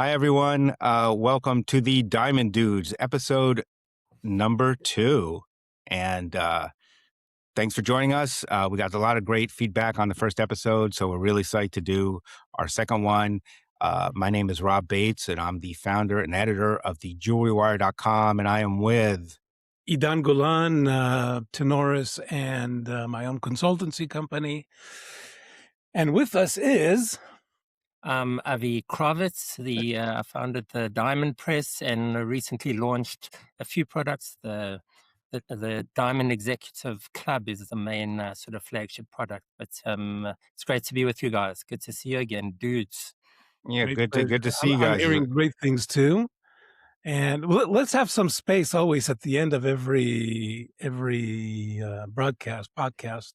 Hi, everyone. Welcome to the Diamond Dudes, episode number 2. And thanks for joining us. We got a lot of great feedback on the first episode, so we're really psyched to do our second one. My name is Rob Bates, and I'm the founder and editor of the JewelryWire.com, and I am with Edahn Golan, Tenoris, and my own consultancy company. And with us is Avi Kravitz. I founded the Diamond Press and recently launched a few products. The Diamond Executive Club is the main sort of flagship product. But it's great to be with you guys. Good to see you again, dudes. Yeah, good to see you I'm guys. hearing great things too. And let's have some space always at the end of every podcast,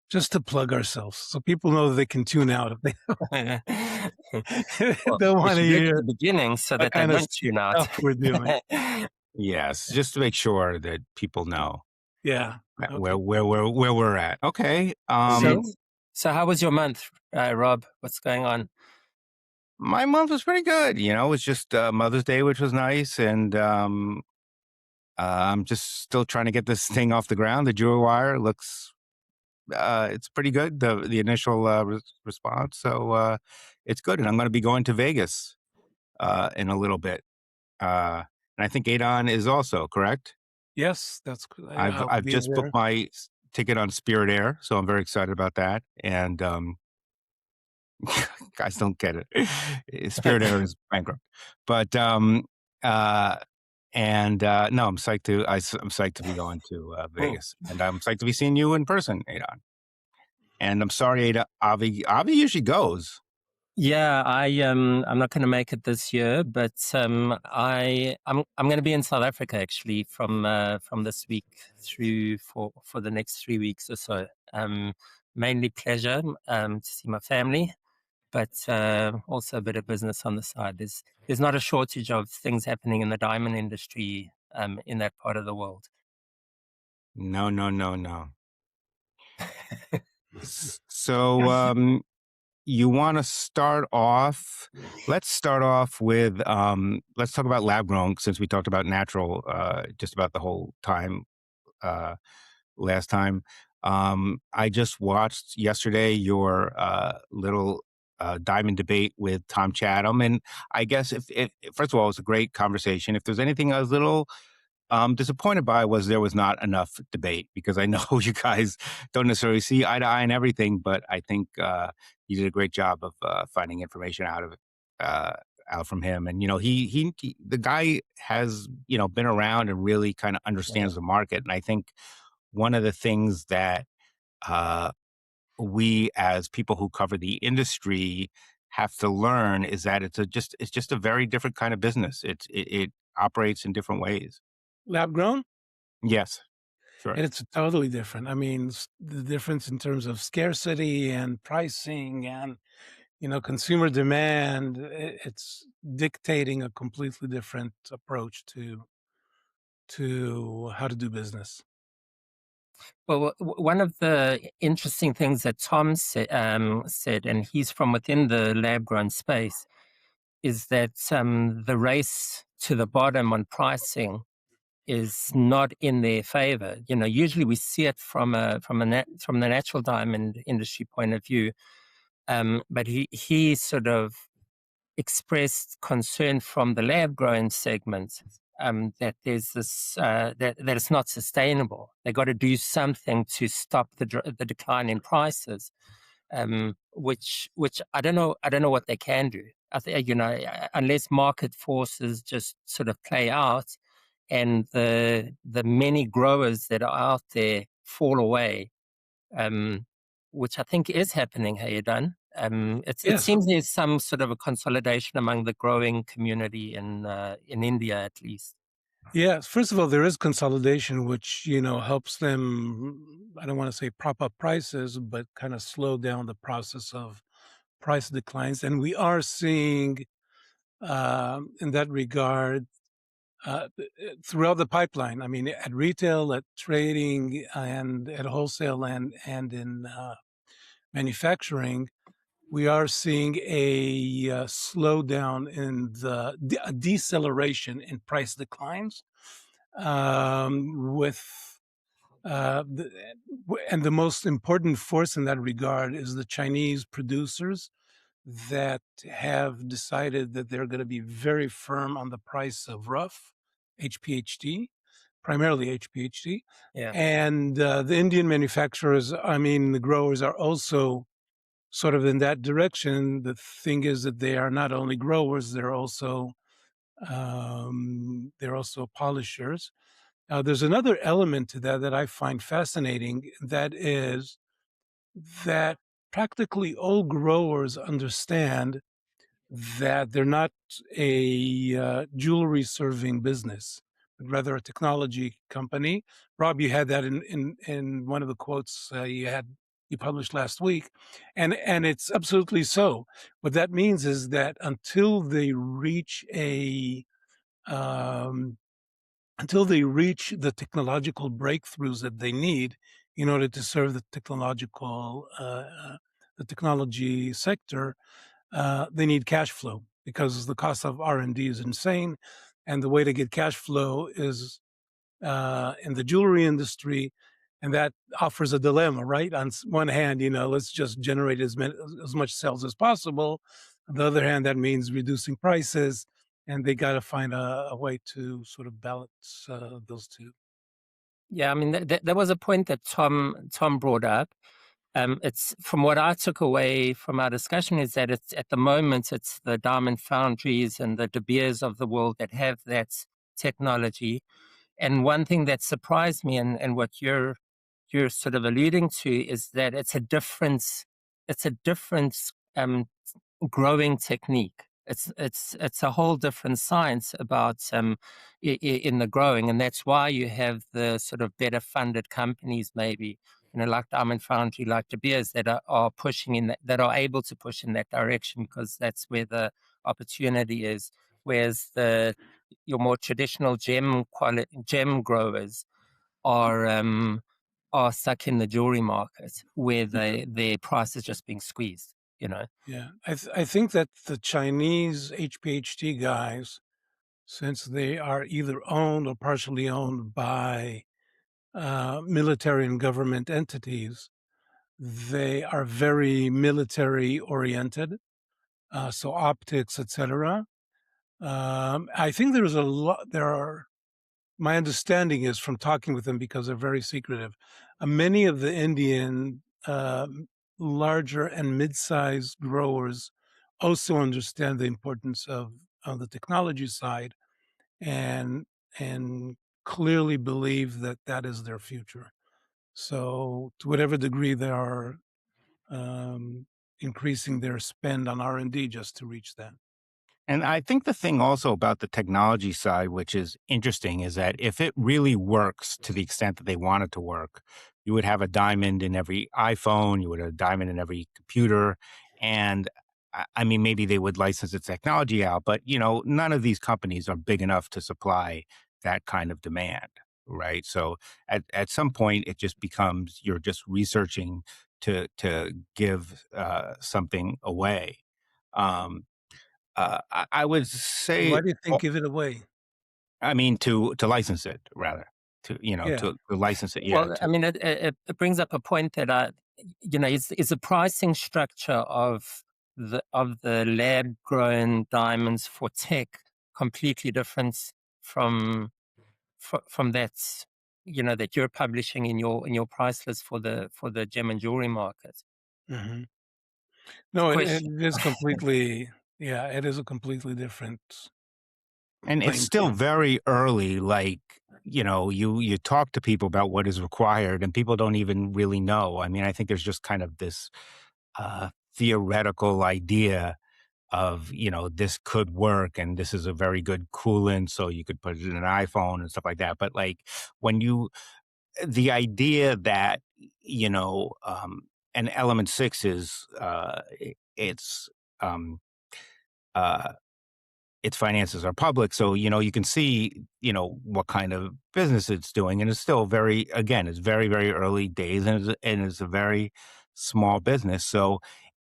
just to plug ourselves, so people know that they can tune out if they don't want to hear the beginning, so that they kind of don't tune out. stuff we're doing. Yes, just to make sure that people know Yeah, where we're at. Okay. So how was your month, Rob? What's going on? My month was pretty good. It was just Mother's Day, which was nice. And I'm just still trying to get this thing off the ground. The Jewelry Wire looks, it's pretty good, the initial response. So it's good. And I'm going to be going to Vegas in a little bit. And I think Edahn is also, correct? yes, that's. I've just booked my ticket on Spirit Air, so I'm very excited about that. And guys don't get it. Spirit Air is bankrupt, but no, I'm psyched to be going to Vegas, and I'm psyched to be seeing you in person, Edahn. And I'm sorry, Avi usually goes. Yeah, I'm not going to make it this year, but I'm going to be in South Africa actually from this week through for the next 3 weeks or so. Mainly pleasure to see my family, but also a bit of business on the side. There's not a shortage of things happening in the diamond industry in that part of the world. No. So you want to start off? Let's start off with let's talk about lab grown, since we talked about natural just about the whole time last time. I just watched yesterday your little diamond debate with Tom Chatham, and I guess if first of all, it was a great conversation. If there's anything I was a little disappointed by, was there was not enough debate, because I know you guys don't necessarily see eye to eye and everything, but I think you did a great job of finding information out from him. And he the guy has been around and really kind of understands the market. And I think one of the things that we as people who cover the industry have to learn is that it's just a very different kind of business. It operates in different ways. lab grown. Yes, sure. And it's totally different. I mean, the difference in terms of scarcity and pricing and consumer demand, it's dictating a completely different approach to how to do business. Well, one of the interesting things that Tom said, and he's from within the lab-grown space, is that the race to the bottom on pricing is not in their favor. Usually we see it from the natural diamond industry point of view, but he sort of expressed concern from the lab-grown segment. That there's this that it's not sustainable. They got to do something to stop the decline in prices, which I don't know what they can do. I think unless market forces just sort of play out, and the many growers that are out there fall away, which I think is happening. Hey, Edahn. It seems there's some sort of a consolidation among the growing community in India, at least. Yes. First of all, there is consolidation, which helps them. I don't want to say prop up prices, but kind of slow down the process of price declines. And we are seeing, in that regard, throughout the pipeline. I mean, at retail, at trading, and at wholesale, and in manufacturing, we are seeing a slowdown in a deceleration in price declines, with and the most important force in that regard is the Chinese producers that have decided that they're going to be very firm on the price of rough HPHT, primarily HPHT. Yeah. And the Indian manufacturers, I mean, the growers are also sort of in that direction. The thing is that they are not only growers, they're also polishers. There's another element to that that I find fascinating. That is that practically all growers understand that they're not a jewelry serving business, but rather a technology company. Rob, you had that in one of the quotes you published last week, and it's absolutely so. What that means is that um, until they reach the technological breakthroughs that they need in order to serve the technology sector, they need cash flow because the cost of R&D is insane, and the way to get cash flow is in the jewelry industry, and that offers a dilemma, right? On one hand, let's just generate as much sales as possible. On the other hand, that means reducing prices, and they got to find a way to sort of balance those two. Yeah, I mean, that was a point that Tom brought up. It's from what I took away from our discussion is that it's at the moment it's the diamond foundries and the De Beers of the world that have that technology. And one thing that surprised me, and what you're sort of alluding to, is that it's a different growing technique. It's a whole different science about in the growing, and that's why you have the sort of better funded companies, maybe like Diamond Foundry, like De Beers, that are pushing that are able to push in that direction because that's where the opportunity is. Whereas your more traditional gem growers are stuck in the jewelry market where their price is just being squeezed. Yeah, I think that the Chinese HPHT guys, since they are either owned or partially owned by military and government entities, they are very military oriented, so optics, etc. I think there's a lot. There are. My understanding is from talking with them because they're very secretive. Many of the Indian larger and mid-sized growers also understand the importance of the technology side and and clearly believe that that is their future. So, to whatever degree they are um, increasing their spend on R&D just to reach that. And I think the thing also about the technology side, which is interesting, is that if it really works to the extent that they want it to work, you would have a diamond in every iPhone, you would have a diamond in every computer. And I mean, maybe they would license its technology out, but none of these companies are big enough to supply that kind of demand, right? So at some point, it just becomes you're just researching to give something away. Um, I would say, Why do you think give it away? I mean, to license it rather, Yeah. to license it, yeah. Well, I mean, it brings up a point that is the pricing structure of the lab grown diamonds for tech completely different from from that that you're publishing in your price list for the gem and jewelry market. hmm It's a No, it question. is completely, yeah, it is a completely different And it's playing still field. very early. Like, you talk to people about what is required, and people don't even really know. I mean, I think there's just kind of this theoretical idea of this could work, and this is a very good coolant, so you could put it in an iPhone and stuff like that. But like when you the idea that you know and element 6 is it's um uh its finances are public, so you can see what kind of business it's doing, and it's still it's very early days, and it's a very small business. So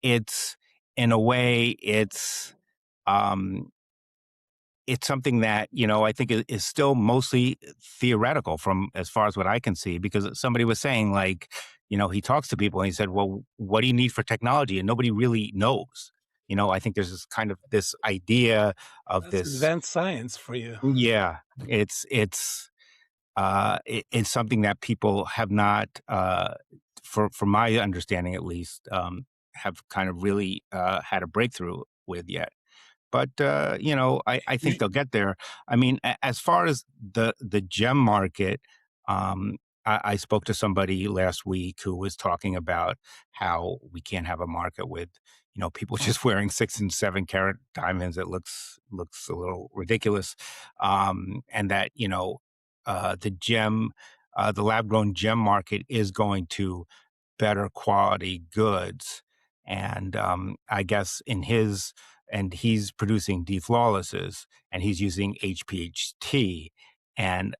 it's in a way, um, it's something that, I think is still mostly theoretical from as far as what I can see, because somebody was saying, like, he talks to people and he said, well, what do you need for technology? And nobody really knows. I think there's this idea of That's this. advanced science for you. Yeah, it's something that people have not, from my understanding at least, have kind of really had a breakthrough with yet. But I think You they'll get there. I mean, as far as the gem market, um, I spoke to somebody last week who was talking about how we can't have a market with people just wearing 6 and 7 carat diamonds. It looks a little ridiculous, and that the lab grown gem market is going to better quality goods. And I guess he's producing deflawlesses and he's using HPHT. And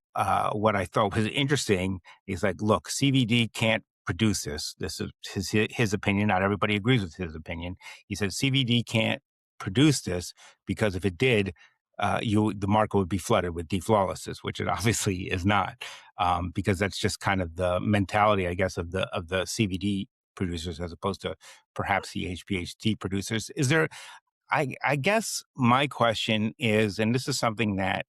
what I thought was interesting is like, look, CVD can't produce this. This is his opinion. Not everybody agrees with his opinion. He said CVD can't produce this because if it did, the market would be flooded with deflawlesses, which it obviously is not, because that's just kind of the mentality, I guess, of the CVD producers as opposed to perhaps the HPHT producers. Is there? I guess my question is, and this is something that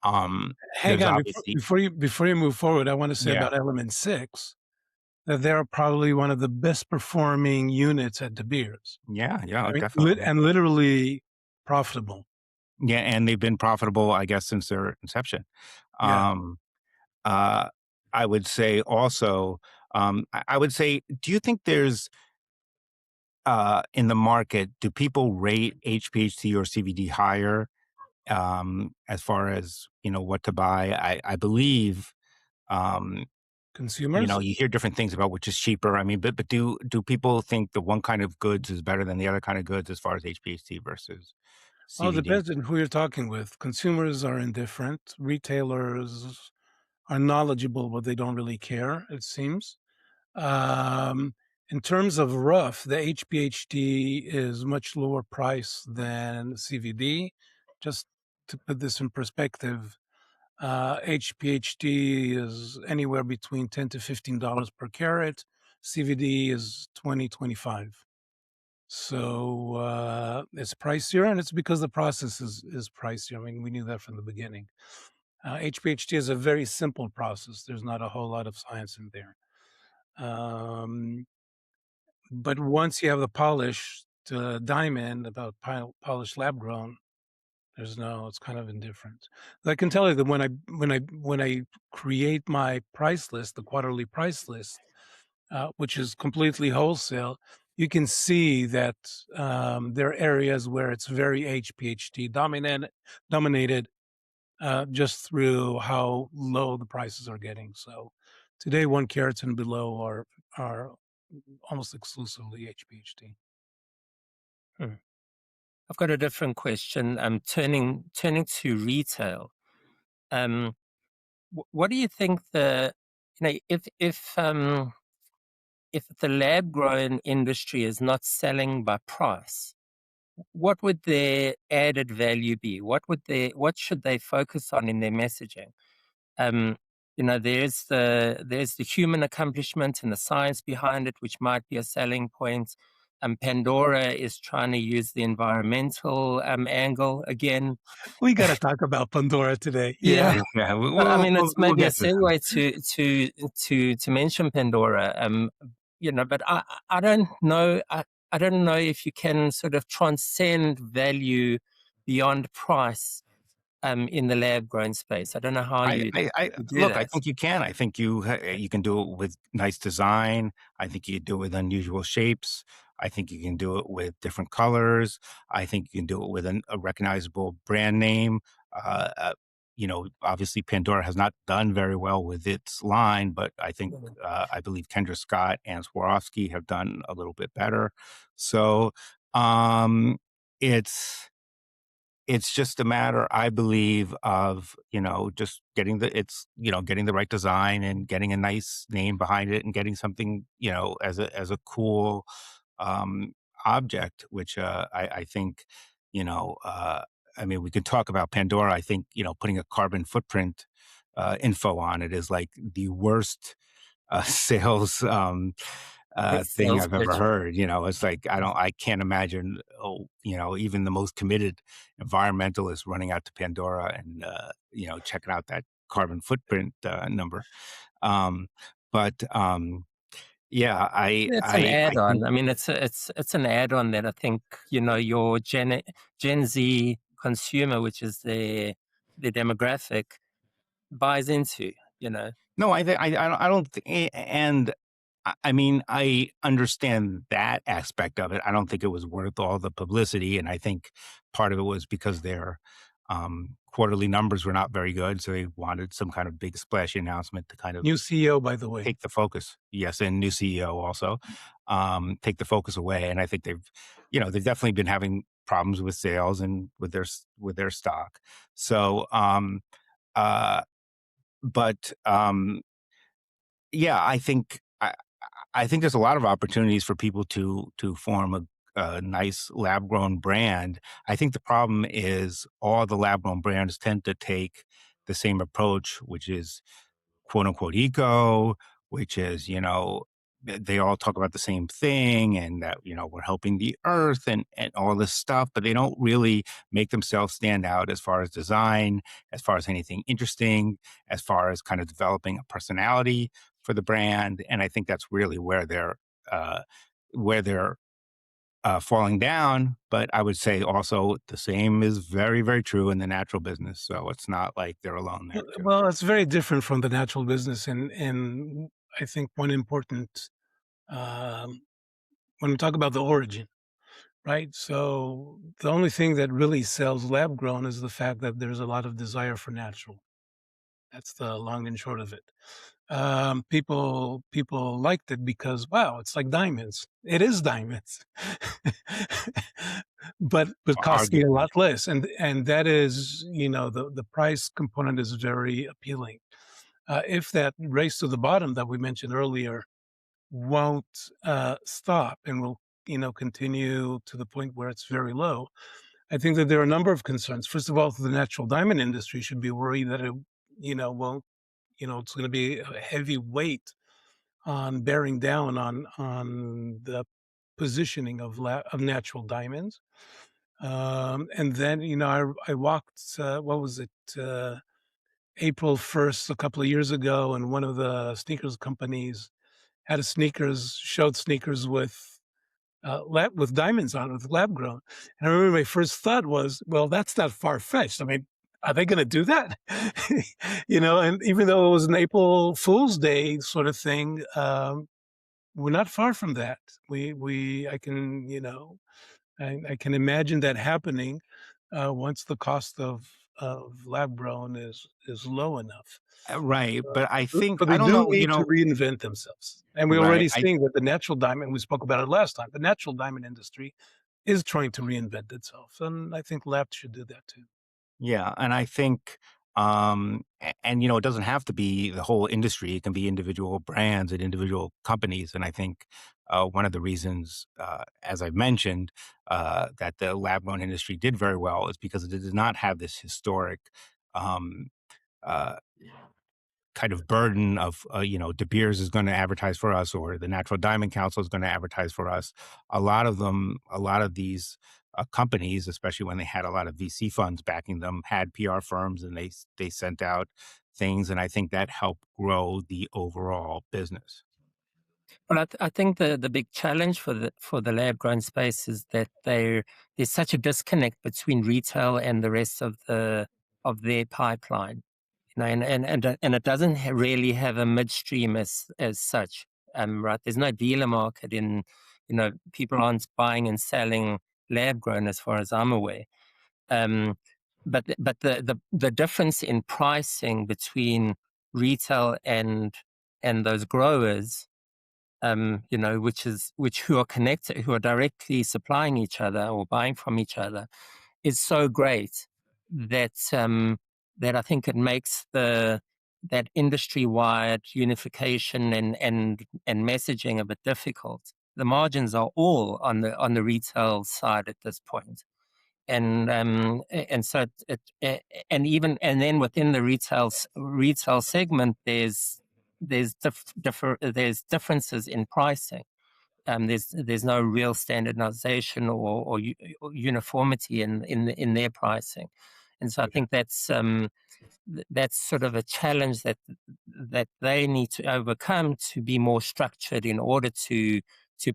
hang there's on obviously, before you move forward. I want to say yeah, about Element 6 that they're probably one of the best performing units at De Beers. yeah, I mean, definitely, and literally profitable. yeah, and they've been profitable, I guess, since their inception. Yeah, Um, uh, I would say also, I would say, do you think there's in the market, do people rate HPHT or CVD higher as far as what to buy? I believe um, consumers. you hear different things about which is cheaper. I mean, but do people think the one kind of goods is better than the other kind of goods as far as HPHT versus Oh, it CVD? depends on who you're talking with. Consumers are indifferent. Retailers are knowledgeable, but they don't really care, it seems. Um, in terms of rough, the HPHD is much lower price than CVD. Just to put this in perspective, HPHD is anywhere between $10 to $15 per carat. CVD is 20, 25. So it's pricier, and it's because the process is pricier. I mean, we knew that from the beginning. HPHT is a very simple process. There's not a whole lot of science in there. Um, but once you have the polished diamond, about polished lab grown, it's kind of indifferent. I can tell you that when I create my price list, the quarterly price list, which is completely wholesale, you can see that there are areas where it's very HPHT dominated, just through how low the prices are getting. So today, 1 carat and below are almost exclusively HPHT. Hmm. I've got a different question. Turning to retail. Um, what do you think if the lab grown industry is not selling by price, what would their added value be? What should they focus on in their messaging? Um, there's the human accomplishment and the science behind it, which might be a selling point. Pandora is trying to use the environmental angle again. We got to talk about Pandora today. Yeah, Yeah. Yeah, but I we'll, mean, we'll, it's we'll maybe a get to them. segue to mention Pandora. But I don't know. I don't know if you can sort of transcend value beyond price in the lab grown space. I don't know how you do Look. I that. think you can. I think you can do it with nice design. I think you do it with unusual shapes. I think you can do it with different colors. I think you can do it with a recognizable brand name. Obviously Pandora has not done very well with its line, but I believe Kendra Scott and Swarovski have done a little bit better. So um, it's it's just a matter, I believe, of, just getting the right design and getting a nice name behind it and getting something, as a cool, um, object, which I think, you know, I mean, we could talk about Pandora. I think, putting a carbon footprint info on it is like the worst sales thing Sales I've ever pitch. heard. It's like I can't imagine. Oh, even the most committed environmentalist running out to Pandora and checking out that carbon footprint number. Um, but yeah, It's an I think add-on. I mean, it's an add-on that I think, your Gen Z consumer, which is the demographic, buys into, you know. no, I don't, and I mean, I understand that aspect of it. I don't think it was worth all the publicity, and I think part of it was because their quarterly numbers were not very good, so they wanted some kind of big splashy announcement to kind of New CEO, by the way. take the focus. Yes, and new CEO also take the focus away. And I think they've definitely been having problems with sales and with their stock. So, uh, but yeah, I think there's a lot of opportunities for people to form a nice lab grown brand. I think the problem is all the lab grown brands tend to take the same approach, which is quote unquote eco, which is, they all talk about the same thing and that, we're helping the earth and all this stuff, but they don't really make themselves stand out as far as design, as far as anything interesting, as far as kind of developing a personality for the brand. And I think that's really uh, where they're falling down. But I would say also the same is very, very true in the natural business. So it's not like they're alone there too. Well, it's very different from the natural business, and I think one important um, when we talk about the origin, right? So the only thing that really sells lab grown is the fact that there's a lot of desire for natural. That's the long and short of it. People liked it because wow, it's like diamonds. It is diamonds, but costing a Arguably. lot less, and that is the price component is very appealing. If that race to the bottom that we mentioned earlier won't stop and will continue to the point where it's very low, I think that there are a number of concerns. First of all, the natural diamond industry should be worried that it won't it's going to be a heavy weight on bearing down on the positioning of natural diamonds. And then I walked what was it April 1st a couple of years ago, and one of the sneakers companies had a sneakers showed sneakers with diamonds on it, with lab grown. And I remember my first thought was, well, that's not far fetched. I mean, are they going to do that? And even though it was an April Fool's Day sort of thing, we're not far from that. I can, I can imagine that happening once the cost of lab grown is low enough. Right. But I think, So I they don't do know, need to reinvent themselves. And we're right. already seeing that the natural diamond, we spoke about it last time, the natural diamond industry is trying to reinvent itself. And I think lab should do that too. Yeah, and I think, and it doesn't have to be the whole industry. It can be individual brands and individual companies. And I think one of the reasons, as I mentioned, that the lab grown industry did very well is because it did not have this historic um, uh, kind of burden of, De Beers is going to advertise for us or the Natural Diamond Council is going to advertise for us. A lot of these companies, especially when they had a lot of VC funds backing them, had PR firms and they sent out things. And I think that helped grow the overall business. Well, I think the big challenge for the lab grown space is that there's such a disconnect between retail and the rest of their pipeline. And it doesn't really have a midstream as such. Right? There's no dealer market in, people aren't buying and selling lab grown as far as I'm aware. Um, but the difference in pricing between retail and those growers, which who are connected, who are directly supplying each other or buying from each other, is so great that that I think it makes that industry wide unification and messaging a bit difficult. the margins are all on the retail side at this point. And so and even and then within the retail segment, there's there's differences in pricing. There's no real standardization or uniformity in their pricing, and so I think that's sort of a challenge that they need to overcome to be more structured in order to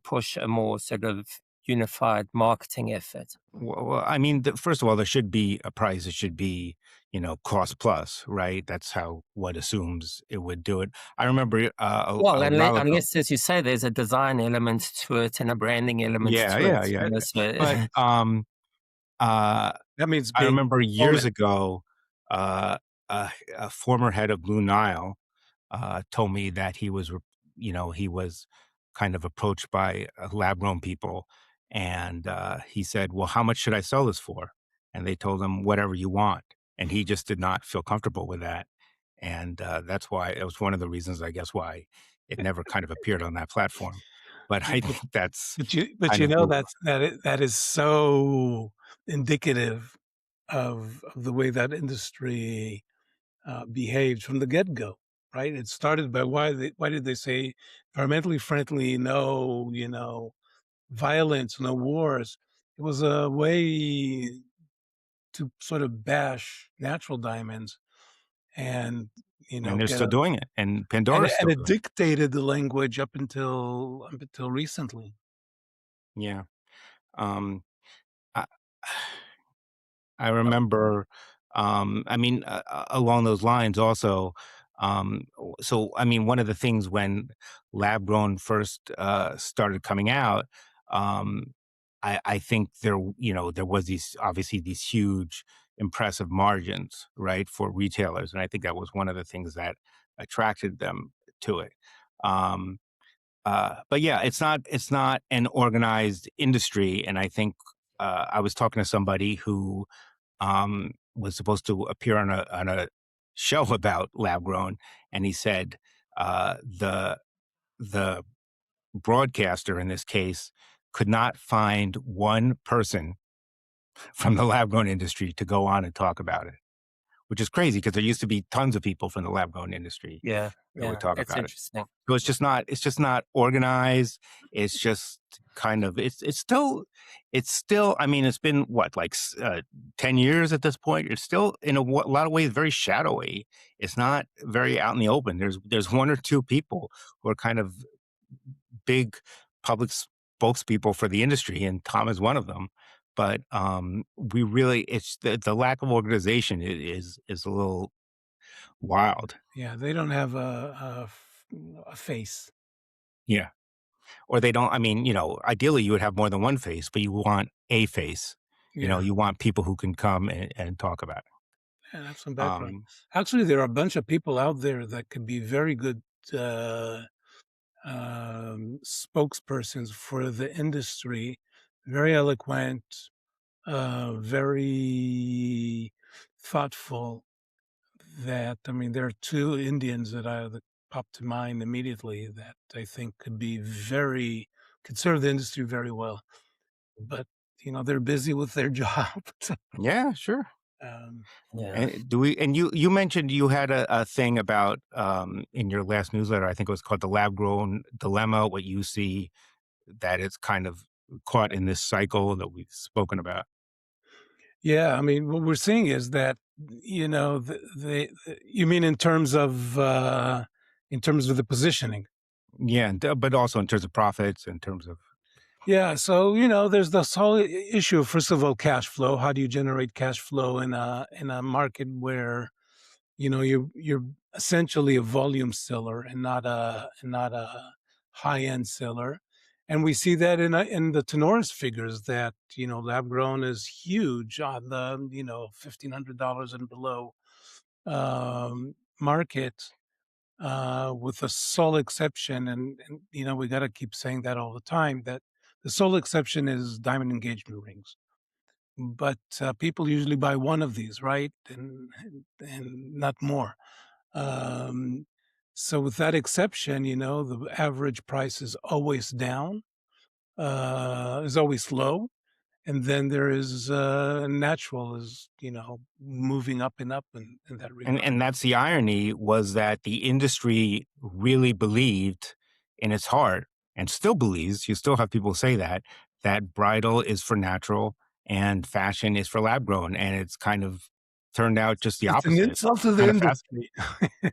push a more sort of unified marketing effort. Well, I mean, first of all, there should be a price. It should be, cost plus, right? That's how one assumes it would do it. I remember Well, a while ago. unless, as you say, there's a design element to it and a branding element Yeah, to it. yeah, yeah. But So, uh, That means I being remember all years in. ago, a former head of Blue Nile told me that he was kind of approached by lab grown people. And he said, well, how much should I sell this for? And they told him, whatever you want. And he just did not feel comfortable with that. And that's why it was one of the reasons, I guess, why it never kind of appeared on that platform. But I But think that's but kind of the, that is so indicative of the way that industry behaved from the get go, right? It started by why did they say environmentally friendly, no, violence, no wars. It was a way to sort of bash natural diamonds and and they're get still a doing it. And Pandora's and still it doing it. dictated the language up until recently. Yeah. Um, I, I remember, I mean, along those lines also. So, I mean, one of the things when lab grown first started coming out, um, I think there was obviously these huge, impressive margins, right, for retailers. And I think that was one of the things that attracted them to it. Um, but yeah, it's not an organized industry. And I think I was talking to somebody who was supposed to appear on a show about lab grown, and he said the broadcaster in this case could not find one person from the lab grown industry to go on and talk about it, which is crazy because there used to be tons of people from the lab grown industry yeah, that would yeah, talk that's about it. interesting. So it's just not organized. It's just kind of it's still. I mean, it's been what, like 10 years at this point. It's still in a lot of ways very shadowy. It's not very out in the open. There's one or two people who are kind of big public spokespeople for the industry, and Tom is one of them. But we really, it's the lack of organization is a little wild. Yeah, they don't have a face. Yeah. Or they don't, I mean, ideally you would have more than one face, but you want a face. Yeah, You want people who can come and talk about it. and have some background. Um, Actually, there are a bunch of people out there that could be very good uh, spokespersons for the industry. Very eloquent, very thoughtful. I mean, there are two Indians that pop to mind immediately that I think could serve the industry very well. But they're busy with their job. yeah, sure. um, Yeah. And you mentioned you had a thing about in your last newsletter, I think it was called the lab grown dilemma, what you see that it's kind of caught in this cycle that we've spoken about. yeah, I mean, what we're seeing is that you mean in terms of the positioning. Yeah, but also in terms of profits, in terms of Yeah, so there's this whole issue of, first of all, cash flow. How do you generate cash flow in a market where you're essentially a volume seller and not a high end seller, and we see that in the Tenoris figures that lab grown is huge on the $1,500 and below market, with the sole exception, and we got to keep saying that all the time, that the sole exception is diamond engagement rings. But people usually buy one of these, right? And not more. Um, so with that exception, the average price is always down. is always low, and then there is natural is moving up and up in that regard. And that's the irony, was that the industry really believed in its heart, and still believes, you still have people say that bridal is for natural and fashion is for lab grown, and it's kind of turned out just the It's an opposite. insult to the Kind of fast. industry.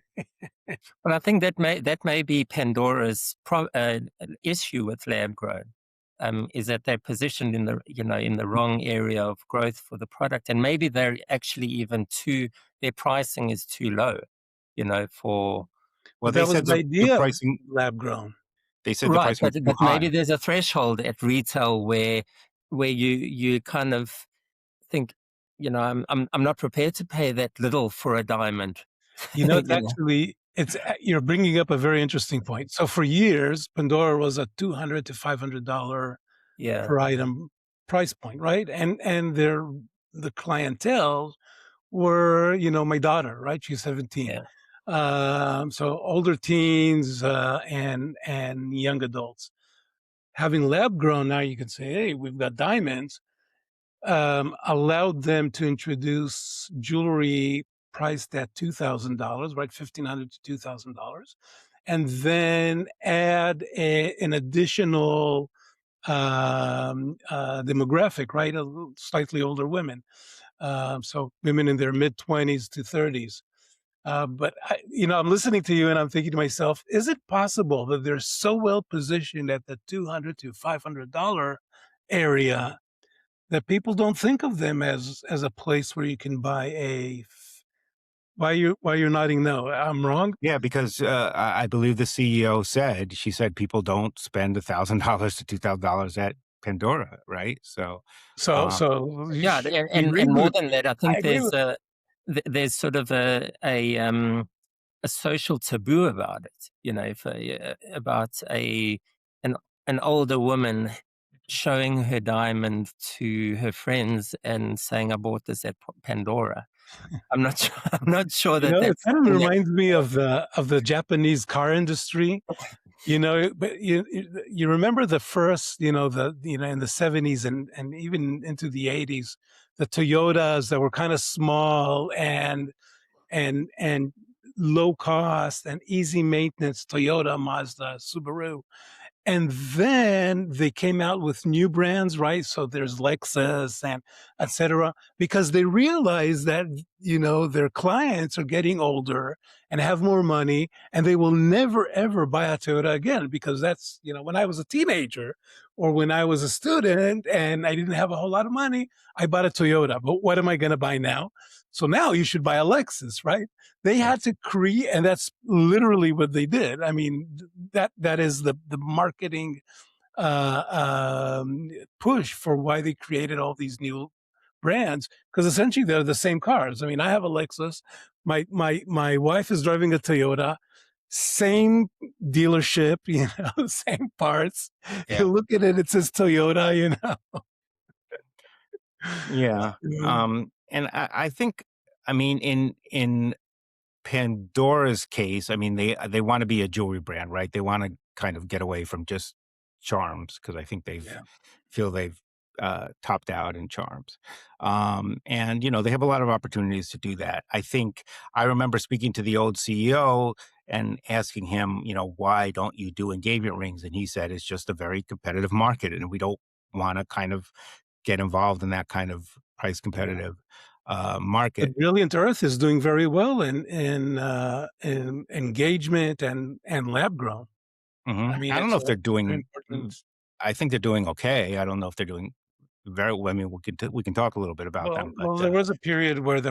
Well, I think that may be Pandora's issue with lab grown, is that they're positioned in the in the wrong area of growth for the product, and maybe they're actually even their pricing is too low, for Well, But that was the the idea of pricing, lab grown. they said the right, pricing was too but maybe high. there's a threshold at retail where you kind of think, I'm not prepared to pay that little for a diamond, It's actually you're bringing up a very interesting point. So for years, Pandora was a $200 to $500 Yeah, per item price point, right? And the clientele were, my daughter, right? She's 17. yeah, So older teens and young adults. Having lab grown now, you can say, hey, we've got diamonds. Allowed them to introduce jewelry priced at $2,000, right? $1,500 to $2,000, and then add an additional demographic, right? Slightly older women. So women in their mid 20s to 30s. But I'm listening to you and I'm thinking to myself, is it possible that they're so well positioned at the $200 to $500 area that people don't think of them as a place where you can buy why you're nodding no? I'm wrong? Yeah, because I believe the CEO said, she said people don't spend $1,000 to $2,000 at Pandora, right? So, So um, so you yeah, sh I and agree more with than that, I I think agree with there's sort of a social taboo about it. If about an an older woman showing her diamond to her friends and saying, "I bought this at Pandora." I'm not sure. I'm not sure that it that's kind of something that. reminds me of the Japanese car industry. But you remember the first, in the 70s and even into the 80s, the Toyotas that were kind of small and low cost and easy maintenance, Toyota, Mazda, Subaru. And then they came out with new brands, right? So there's Lexus and et cetera, because they realize that, their clients are getting older and have more money and they will never, ever buy a Toyota again because that's, when I was a teenager or when I was a student and I didn't have a whole lot of money, I bought a Toyota. But what am I going to buy now? So now you should buy a Lexus, right? They yeah, had to create, and that's literally what they did. I mean, that is the marketing push for why they created all these new brands because essentially they're the same cars. I mean, I have a Lexus. My wife is driving a Toyota. Same dealership, same parts. yeah, You look at it, it says Toyota, yeah. Mm, And I think, I mean, in Pandora's case, I mean, they want to be a jewelry brand, right? They want to kind of get away from just charms, because I think yeah. they've topped out in charms. And they have a lot of opportunities to do that. I think I remember speaking to the old CEO and asking him, why don't you do engagement rings? And he said it's just a very competitive market, and we don't want to kind of get involved in that kind of price Yeah. competitive But market. Brilliant Earth is doing very well in engagement and lab grown. I mean, I don't know it's if they're a very doing. important. I think they're doing okay. I don't know if they're doing very well. I mean, we can talk a little bit about them, but There was a period where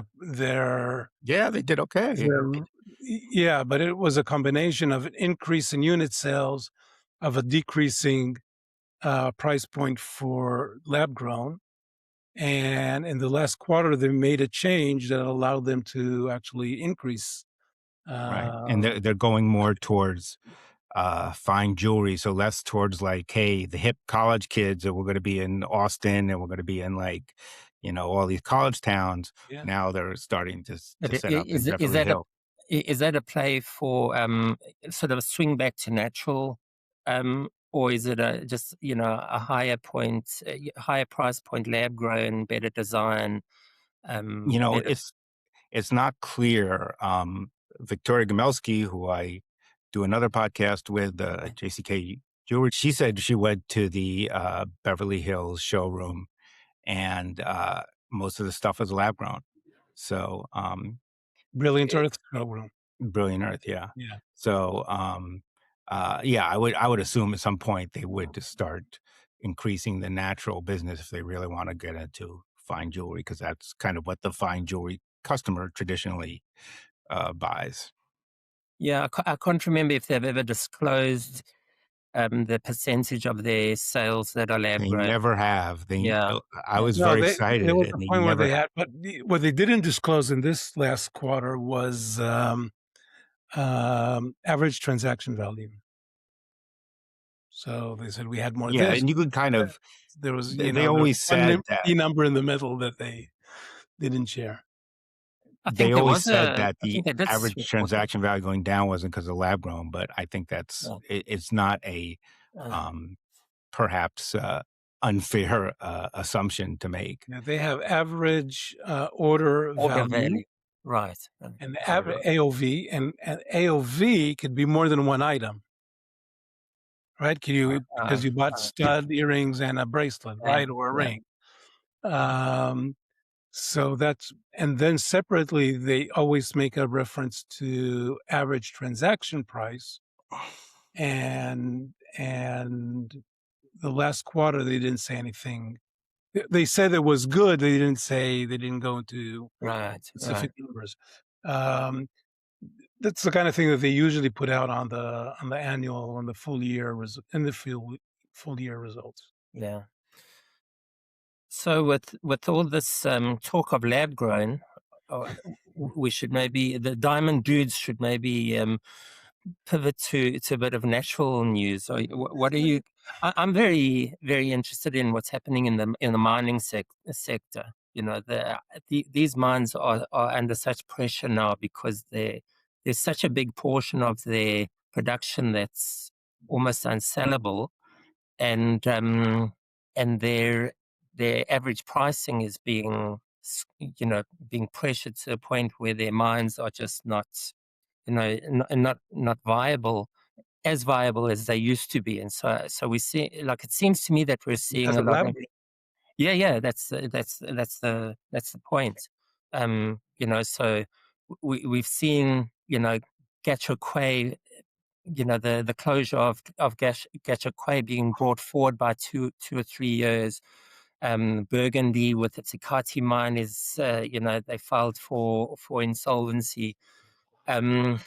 yeah, they did okay. their yeah, but it was a combination of an increase in unit sales, of a decreasing price point for lab grown, and in the last quarter they made a change that allowed them to actually increase. Right, and Uh, they're going more towards fine jewelry, so less towards like, hey, the hip college kids, and we're going to be in Austin, and we're going to be in like, all these college towns. yeah. Now they're starting But to set up in is Beverly that Hills. is that a play for sort of a swing back to natural or is it just a higher point, higher price point, lab grown, better design, better? It's not clear. Victoria Gomelsky, who I do another podcast with, JCK Jewelry, she said she went to the Beverly Hills showroom, and most of the stuff is lab grown. So Brilliant it, Earth showroom. Brilliant Earth, yeah. Yeah. So yeah, I would assume at some point they would just start increasing the natural business if they really want to get into fine jewelry, because that's kind of what the fine jewelry customer traditionally buys. Yeah, I can't remember if they've ever disclosed the percentage of their sales that are lab They grown. never have. Yeah, I yeah, was No, very there excited, was and a they point where never they have. had, but what they didn't disclose in this last quarter was average transaction value. So they said we had more of Yeah, this. and you could kind of. There was, They there was always one said that. key number in the middle that they didn't share. They always said that I the think they did average report it. transaction value going down wasn't because of lab grown, but I think Yeah. it's not a Uh, um, perhaps unfair assumption to make. Now they have average order order value value, right? and Order. AOV, and AOV could be more than one item, right? Uh, Because you bought stud earrings and a bracelet, yeah, right, or a yeah, ring. Um, so and then separately, they always make a reference to average transaction price, and the last quarter they didn't say anything. They said it was good. They didn't go into right, right. specific numbers. Um, that's the kind of thing that they usually put out on the annual, on the full year in the full year results. Yeah. So with all this talk of lab grown, we should maybe the diamond dudes should maybe pivot to a bit of natural news. Or what are you? I'm very interested in what's happening in the mining sector. These mines are under such pressure now because there's such a big portion of their production that's almost unsellable, and their average pricing is being pressured to a point where their mines are just not not viable, as viable as they used to be. And so we see, like, it seems to me that we're seeing Because a of lot lab, of. Yeah, that's the point. So we've seen, Gachokwe, the closure of Gachokwe being brought forward by 2 or 3 years. Burgundy with its Ikati mine is, they filed for insolvency. Um,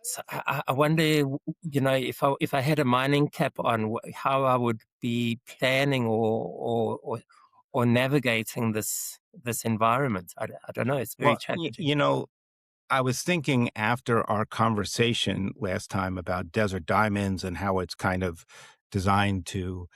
so I wonder, if I had a mining cap on, how I would be planning or navigating this environment. I don't know. It's very Well, challenging. I was thinking after our conversation last time about desert diamonds and how it's kind of designed to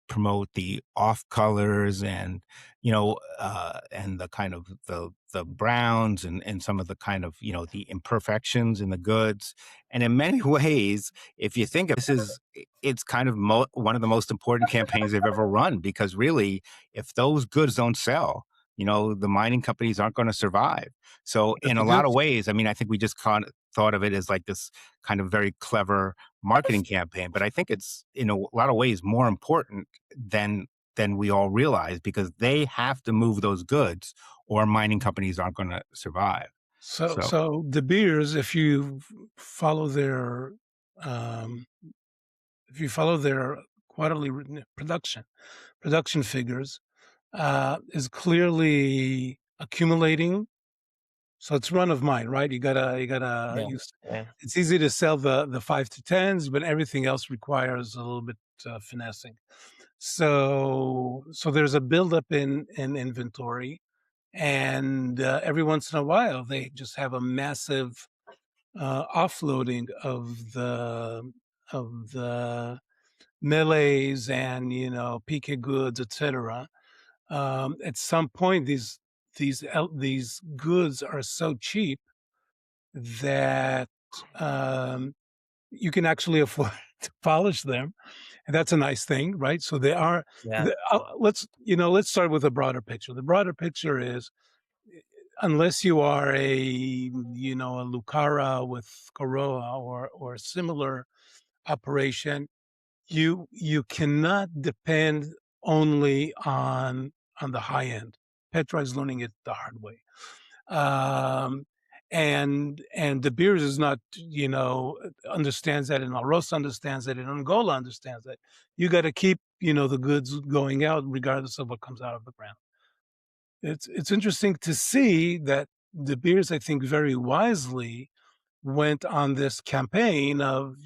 promote the off colors, and and the kind of the browns, and some of the kind of the imperfections in the goods. And in many ways, if you think of this, is it's kind of one of the most important campaigns they've ever run, because really, if those goods don't sell, the mining companies aren't going to survive. So but in the a lot of goods. ways, I mean, I think we just thought of it as like this kind of very clever marketing campaign, but I think it's in a lot of ways more important than we all realize, because they have to move those goods or mining companies aren't going to survive. So So De Beers, follow their um, if you follow their quarterly production figures, is clearly accumulating. So it's run of mine, right? You gotta Yeah, use. yeah, It's easy to sell the 5 to 10s, but everything else requires a little bit finessing. So there's a buildup in inventory, and every once in a while they just have a massive offloading of the melees and PK goods, etc. At some point, these goods are so cheap that you can actually afford to polish them, and that's a nice thing, right? So they are. Yeah. Let's start with a broader picture. The broader picture is, unless you are a Lucara with Corolla or a similar operation, you cannot depend only on the high end. Petra is learning it the hard way. Um, and De Beers is not, understands that, and Alrosa understands that, and Angola understands that. You got to keep, the goods going out regardless of what comes out of the ground. It's interesting to see that De Beers, I think, very wisely went on this campaign of,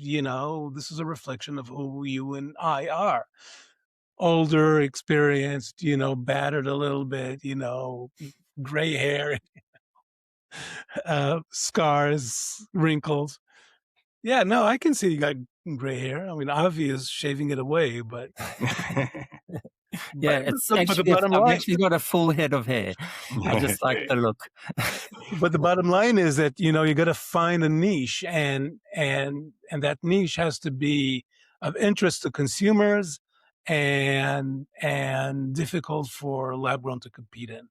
this is a reflection of who you and I are. Older, experienced, battered a little bit, gray hair, scars, wrinkles. Yeah, no, I can see you got gray hair. I mean, Avi is shaving it away, but Yeah, but the bottom I've line, actually got a full head of hair. I just like the look. but the bottom line is that you got to find a niche, and that niche has to be of interest to consumers, and difficult for lab grown to compete in.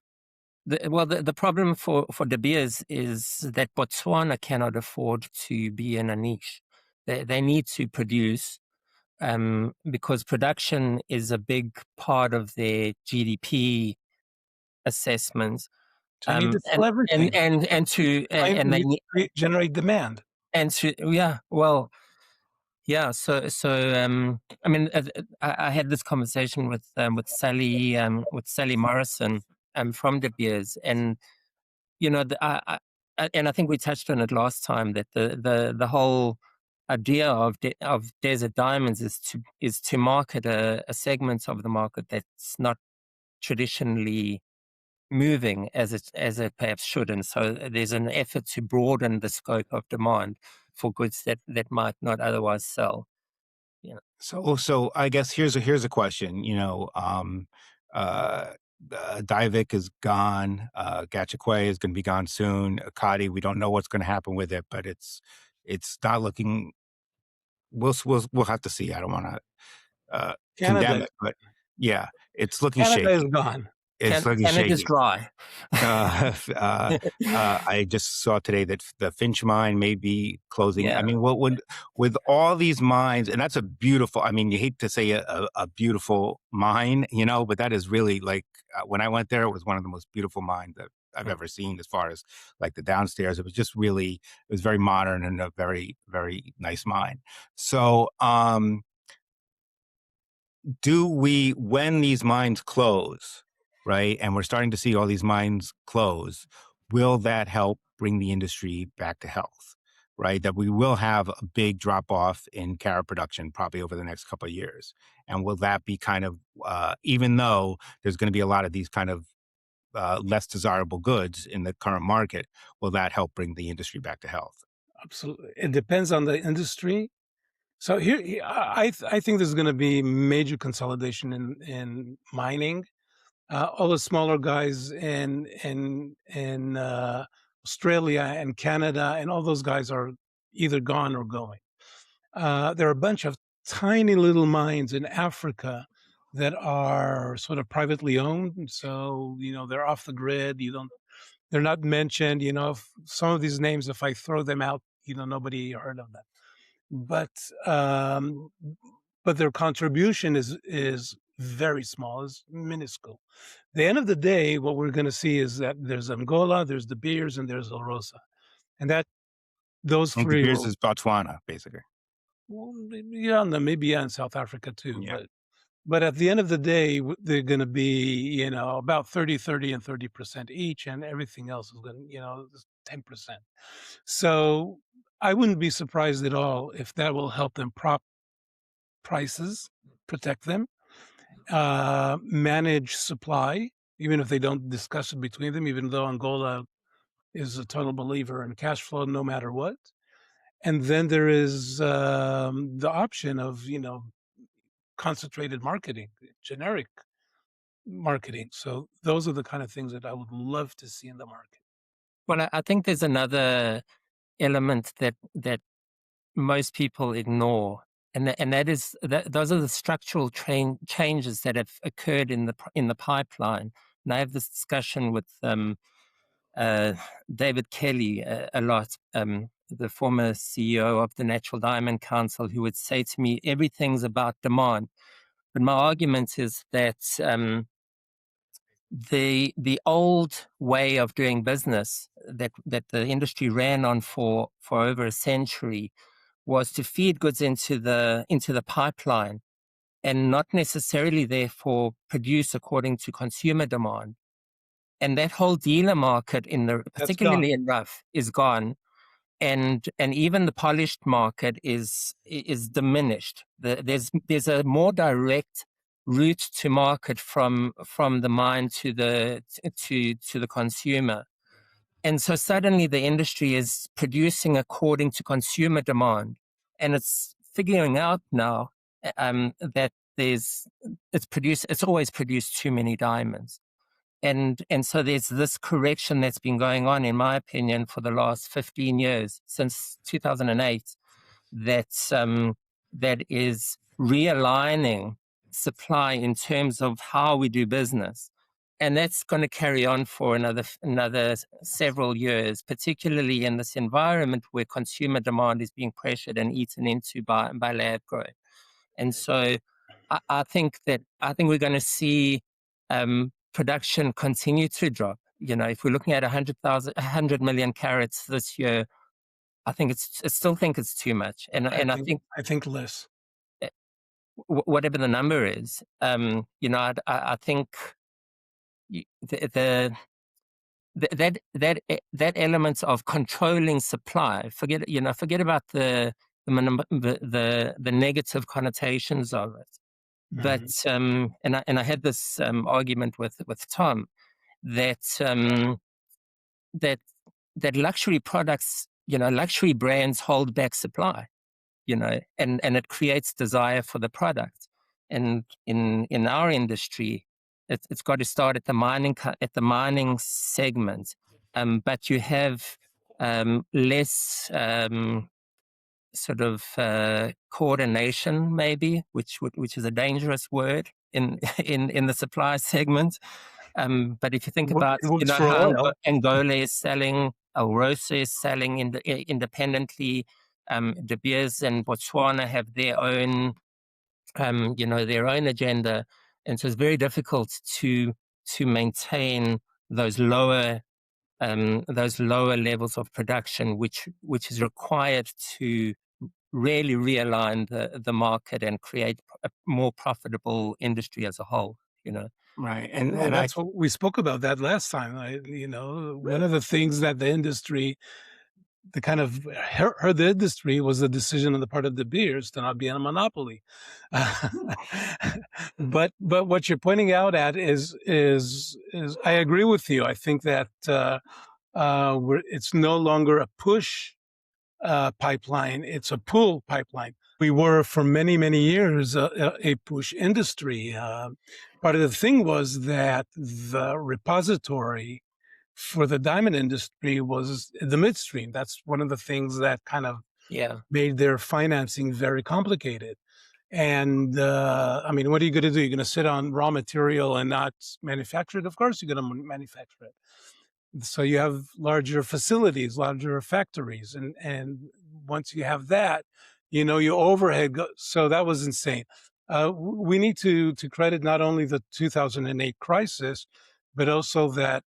The problem for De Beers is that Botswana cannot afford to be in a niche. They need to produce, because production is a big part of their GDP assessments. So you need to sell everything. And they need generate demand. and to yeah, well, yeah. So I mean, I had this conversation with Sally Morrison from De Beers, and and I think we touched on it last time, that the whole idea of Desert Diamonds is to market a segment of the market that's not traditionally moving as it perhaps should, and so there's an effort to broaden the scope of demand for goods that might not otherwise sell. So I guess here's a question. Uh, Diavik is gone. Gachakwe is going to be gone soon. Akati, we don't know what's going to happen with it, but it's not looking. We'll have to see. I don't want to condemn it, but yeah, it's looking Canada shaky. is gone. It's looking shaky. Canada's dry. I just saw today that the Finch mine may be closing. Yeah. I mean, what would with all these mines, and that's a beautiful. I mean, you hate to say a beautiful mine, but that is really like when I went there, it was one of the most beautiful mines that I've ever seen. As far as like the downstairs, it was just really, it was very modern and a very, very nice mine. So, when these mines close, right, and we're starting to see all these mines close, will that help bring the industry back to health, right? That we will have a big drop off in carat production probably over the next couple of years. And will that be kind of, even though there's going to be a lot of these kind of less desirable goods in the current market, will that help bring the industry back to health? Absolutely. It depends on the industry. So I think there's going to be major consolidation in mining. All the smaller guys in Australia and Canada and all those guys are either gone or going. There are a bunch of tiny little mines in Africa that are sort of privately owned. So, they're off the grid. They're not mentioned. If some of these names, if I throw them out, nobody heard of them. But their contribution is very small, is minuscule. The end of the day, what we're going to see is that there's Angola, there's De Beers, and there's Alrosa, and those And three. De Beers is Botswana, basically. Well, Namibia and South Africa too. Yeah. But at the end of the day, they're going to be, about 30, and 30% each, and everything else is going to, 10%. So I wouldn't be surprised at all if that will help them prop prices, protect them, manage supply, even if they don't discuss it between them, even though Angola is a total believer in cash flow no matter what. And then there is the option of, concentrated marketing, generic marketing. So those are the kind of things that I would love to see in the market. Well, I think there's another element that most people ignore, and that is those are the structural changes that have occurred in the pipeline. And I have this discussion with David Kelly a lot, the former CEO of the Natural Diamond Council, who would say to me, everything's about demand. But my argument is that the old way of doing business that the industry ran on for over a century was to feed goods into the pipeline and not necessarily therefore produce according to consumer demand. And that whole dealer market particularly in rough is gone. And even the polished market is diminished. There's a more direct route to market from the mine to the consumer. And so suddenly the industry is producing according to consumer demand, and it's figuring out now that it's always produced too many diamonds. And so there's this correction that's been going on, in my opinion, for the last 15 years, since 2008, that is realigning supply in terms of how we do business. And that's going to carry on for another several years, particularly in this environment where consumer demand is being pressured and eaten into by lab growth. And so I think we're going to see production continue to drop. If we're looking at 100 million carats this year, I still think it's too much. And I think less. Whatever the number is, I think that element of controlling supply. Forget about the negative connotations of it. But and I had this argument with Tom that that luxury products, luxury brands hold back supply, and it creates desire for the product. And in our industry, it's got to start at the mining segment, but you have less sort of coordination, maybe, which is a dangerous word in the supply segment. But if you think about how Angola is selling, Alrosa is selling independently, De Beers and Botswana have their own, their own agenda, and so it's very difficult to maintain those lower levels of production, which is required to really realign the market and create a more profitable industry as a whole. Right, and that's what we spoke about that last time. One of the things that the industry, the kind of hurt the industry, was the decision on the part of De Beers to not be a monopoly. But what you're pointing out at is I agree with you. I think that it's no longer a push pipeline; it's a pull pipeline. We were for many years a push industry. Part of the thing was that the repository for the diamond industry was the midstream. That's one of the things that kind of made their financing very complicated. And what are you going to do? You're going to sit on raw material and not manufacture it? Of course, you're going to manufacture it. So you have larger facilities, larger factories, and once you have that, your overhead. So that was insane. We need to credit not only the 2008 crisis, but also that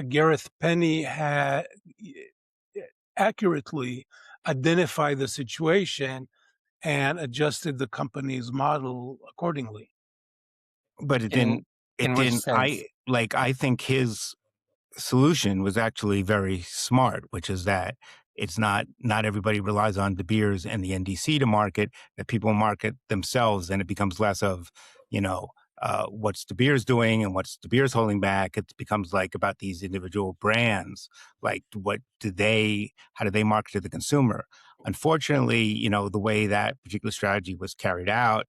Gareth Penny had accurately identified the situation and adjusted the company's model accordingly. But it didn't. I think his solution was actually very smart, which is that it's not everybody relies on De Beers and the NDC to market, that people market themselves, and it becomes less of, what's De Beers doing and what's De Beers holding back. It becomes like about these individual brands, like how do they market to the consumer? Unfortunately, the way that particular strategy was carried out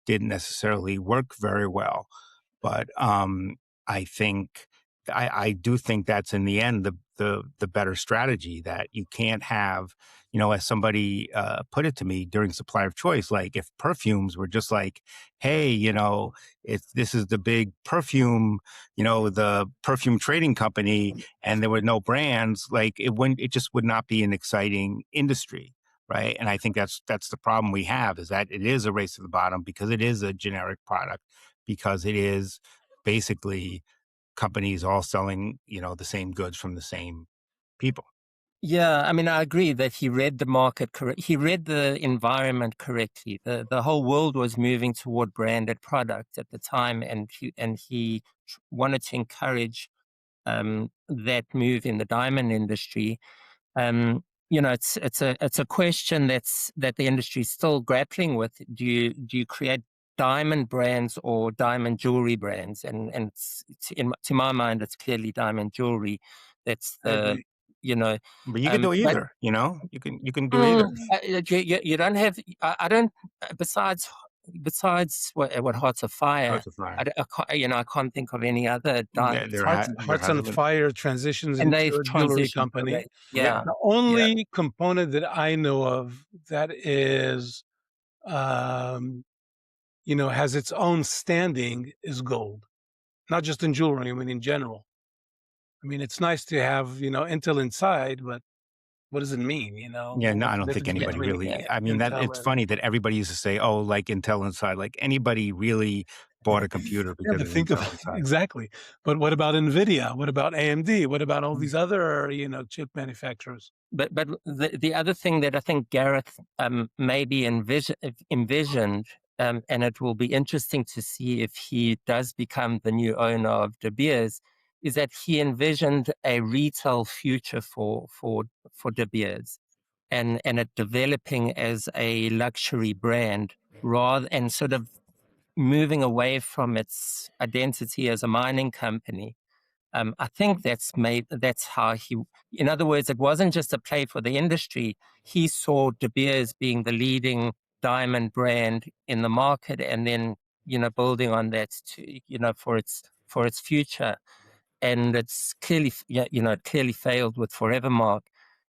didn't necessarily work very well. But I think I do think that's in the end the better strategy, that you can't have, as somebody put it to me during supplier of choice, like if perfumes were just like, hey, if this is the big perfume, the perfume trading company, and there were no brands, like it just would not be an exciting industry. Right. And I think that's the problem we have, is that it is a race to the bottom because it is a generic product, because it is basically companies all selling, the same goods from the same people. Yeah, I mean, I agree that he read the market correct. He read the environment correctly. The whole world was moving toward branded products at the time, and he wanted to encourage that move in the diamond industry. Um, it's a question that the industry is still grappling with. Do you create diamond brands or diamond jewelry brands? And to my mind, it's clearly diamond jewelry. That's I the agree. you know, But you can do but either, you can do either. you don't have. I don't. Besides what Hearts of Fire, House of Fire. I can't think of any other There, there, ha- there Hearts on hasn't been. Fire transitions and into they've a jewelry transitioned. company. Correct. Yeah. Yeah, The yeah. only component that I know of that is, um, has its own standing is gold, not just in jewelry. I mean, in general. I mean, it's nice to have, Intel inside, but what does it mean? Yeah, no, What's I the don't think difference Yeah, anybody between really. yeah. I mean, that Intel it's and, funny that everybody used to say, "Oh, like Intel Inside." Like anybody really bought a computer yeah, because but of think of Intel Inside? exactly. But what about Nvidia? What about AMD? What about all Mm. these other, chip manufacturers? But the other thing that I think Gareth maybe envisioned, and it will be interesting to see if he does become the new owner of De Beers, is that he envisioned a retail future for De Beers, and it developing as a luxury brand rather, and sort of moving away from its identity as a mining company. I think that's how he, in other words, it wasn't just a play for the industry. He saw De Beers being the leading diamond brand in the market, and then, building on that to, for its future. And it's clearly, yeah, it clearly failed with Forevermark.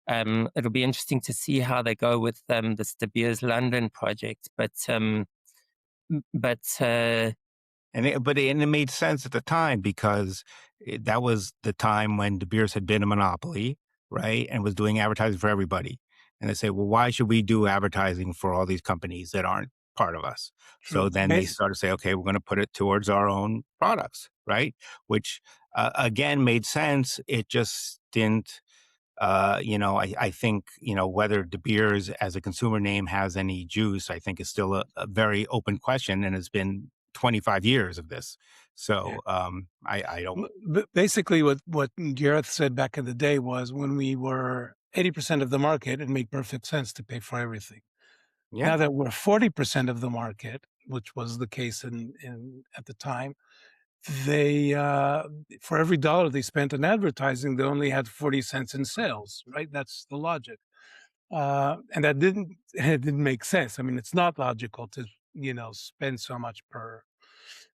It'll be interesting to see how they go with this De Beers London project. But And it made sense at the time, because that was the time when De Beers had been a monopoly, right, and was doing advertising for everybody. And they say, well, why should we do advertising for all these companies that aren't part of us? So True. then they started to say, okay, we're going to put it towards our own products, right? Which again made sense. It just didn't. I think, whether De Beers as a consumer name has any juice, I think is still a very open question, and it's been 25 years of this. Yeah. So I don't. But basically, what Gareth said back in the day was when we were 80% of the market, it made perfect sense to pay for everything. Yeah. Now that we're 40% of the market, which was the case in at the time, they for every dollar they spent on advertising, they only had 40 cents in sales. Right? That's the logic, and that didn't it didn't make sense. I mean, it's not logical to spend so much per.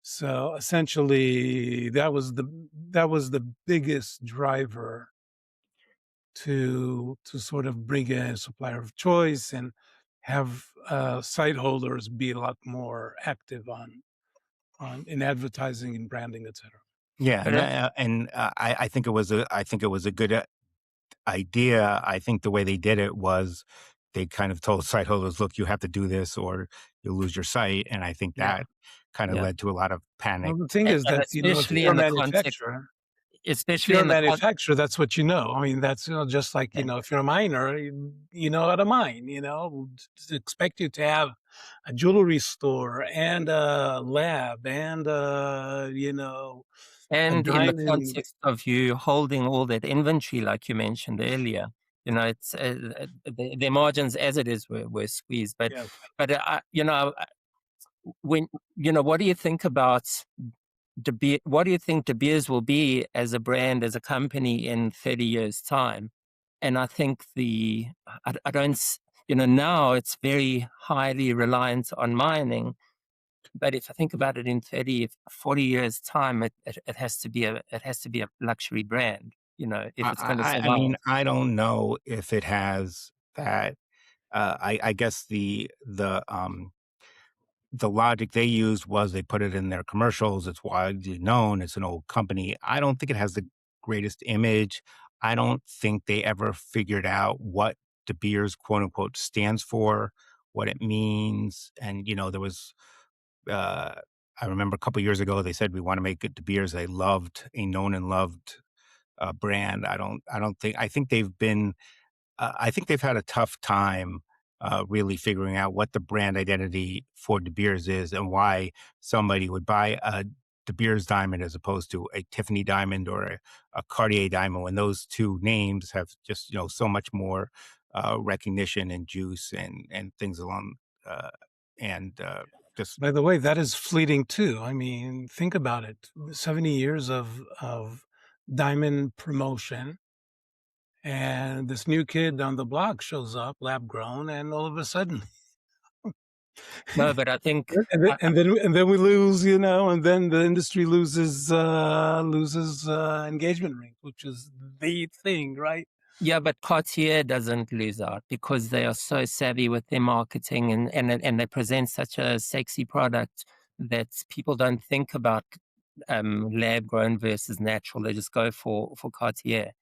So essentially, that was the biggest driver to sort of bring in a supplier of choice and have site holders be a lot more active on in advertising and branding, etc. Yeah, but I think it was a good idea. I think the way they did it was they kind of told site holders, look, you have to do this or you'll lose your site. And I think Yeah. that kind of yeah, led to a lot of panic. Well, the thing is and that if especially you're a in the context, manufacturer, if especially you're a in the con- manufacturer, that's what you know. I mean, that's just like if you're a miner, you know how to mine. To expect you to have a jewelry store and a lab and a And in the diamond. context of you holding all that inventory, like you mentioned earlier, it's their margins as it is were squeezed. But Yeah, but when what do you think about what do you think De Beers will be as a brand, as a company in 30 years' time? And I think I don't, now it's very highly reliant on mining. But if I think about it in 30, 40 years time, it has to be a luxury brand, if it's going to I survive. mean, I don't know if it has that. I guess the logic they used was they put it in their commercials. It's widely known. It's an old company. I don't think it has the greatest image. I don't think they ever figured out what De Beers quote unquote stands for, what it means. And there was uh, I remember a couple years ago they said we want to make it De Beers a known and loved brand. I think I think they've had a tough time really figuring out what the brand identity for De Beers is and why somebody would buy a De Beers diamond as opposed to a Tiffany diamond or a Cartier diamond when those two names have just so much more recognition and juice and things along uh, and just By the way, that is fleeting too. I mean, think about it. 70 years of diamond promotion, and this new kid down the block shows up, lab grown, and all of a sudden, No, but I think, and then we lose, and then the industry loses engagement rings, which is the thing, right? yeah, but Cartier doesn't lose out because they are so savvy with their marketing and they present such a sexy product that people don't think about lab grown versus natural. They just go for Cartier.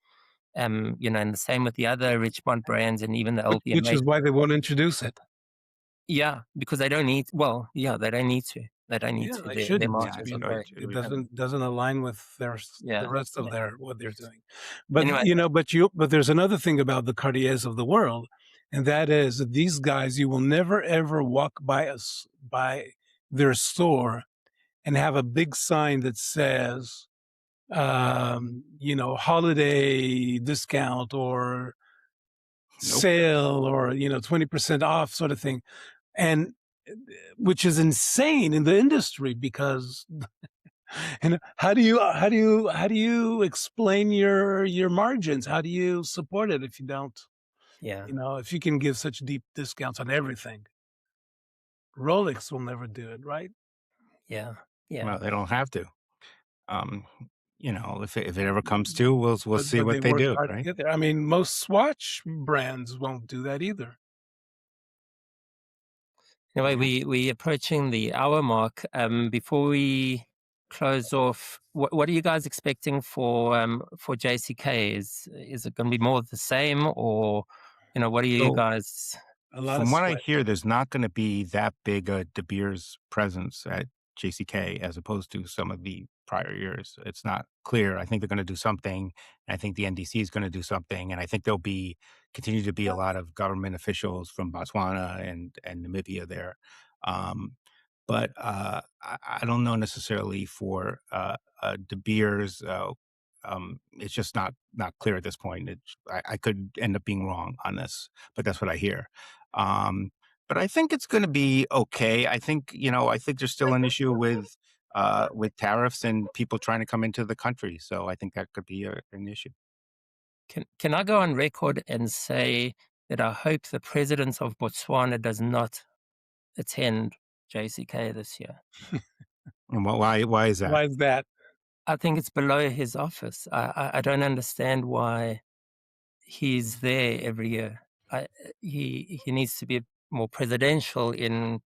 And the same with the other Richemont brands and even the Which LVMH. is why they won't introduce it. Yeah, because they don't need. Well, yeah, they don't need to. They don't need Yeah, to. they Their shouldn't. yeah, I margins are think great. It doesn't align with the Yeah, rest of yeah. what they're doing. But Anyway, but there's another thing about the Cartiers of the world, and that is that these guys, you will never ever walk by their store and have a big sign that says, holiday discount or nope. sale or 20% off sort of thing, and which is insane in the industry because and how do you explain your margins? How do you support it if you don't? yeah, If you can give such deep discounts on everything, Rolex will never do it, right? yeah, yeah. Well, they don't have to. Um, if it ever comes to, we'll see But they what they worked do, hard to right? get there. I mean, most Swatch brands won't do that either. Anyway, Yeah. we approaching the hour mark. Before we close off, what are you guys expecting for JCK? Is it going to be more of the same, or what are you So guys? A lot of from what I sweat. hear, there's not going to be that big a De Beers presence at JCK as opposed to some of the prior years. It's not clear. I think they're going to do something. I think the NDC is going to do something, and I think there'll be continue to be a lot of government officials from Botswana and Namibia there. Um, but I don't know necessarily for De Beers. It's just not clear at this point. I could end up being wrong on this, but that's what I hear. Um, but I think it's going to be okay. I think there's still an issue with tariffs and people trying to come into the country. So I think that could be an issue. Can I go on record and say that I hope the president of Botswana does not attend JCK this year? And why is that? Why is that? I think it's below his office. I don't understand why he's there every year. He needs to be more presidential in.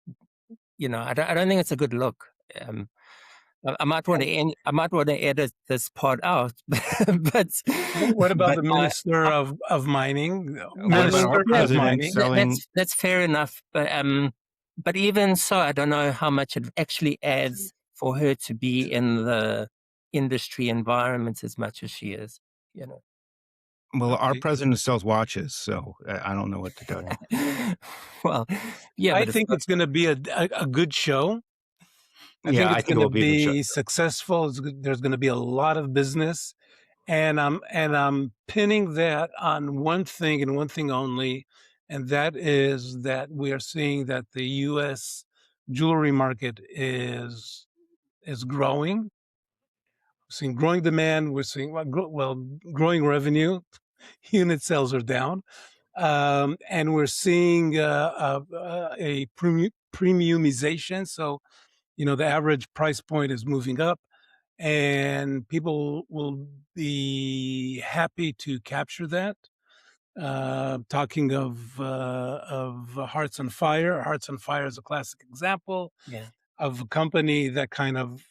I don't think it's a good look. I might want to edit this part out, but What about but the Minister of Mining? What about our Minister of president Mining. selling? that's fair enough. But even so, I don't know how much it actually adds for her to be in the industry environment as much as she is. You know. Well, our Okay. president sells watches, so I don't know what to tell you. Well, yeah, I but it's think not, it's going to be a good show. I Yeah, think I it's think it going to will be a good show. be successful. There's going to be a lot of business, and I'm pinning that on one thing and one thing only, and that is that we are seeing that the U.S. jewelry market is growing. We're seeing growing demand. We're seeing growing revenue. Unit sales are down, and we're seeing a premiumization. So the average price point is moving up, and people will be happy to capture that. Talking of Hearts on Fire. Hearts on Fire is a classic example Yeah. of a company that kind of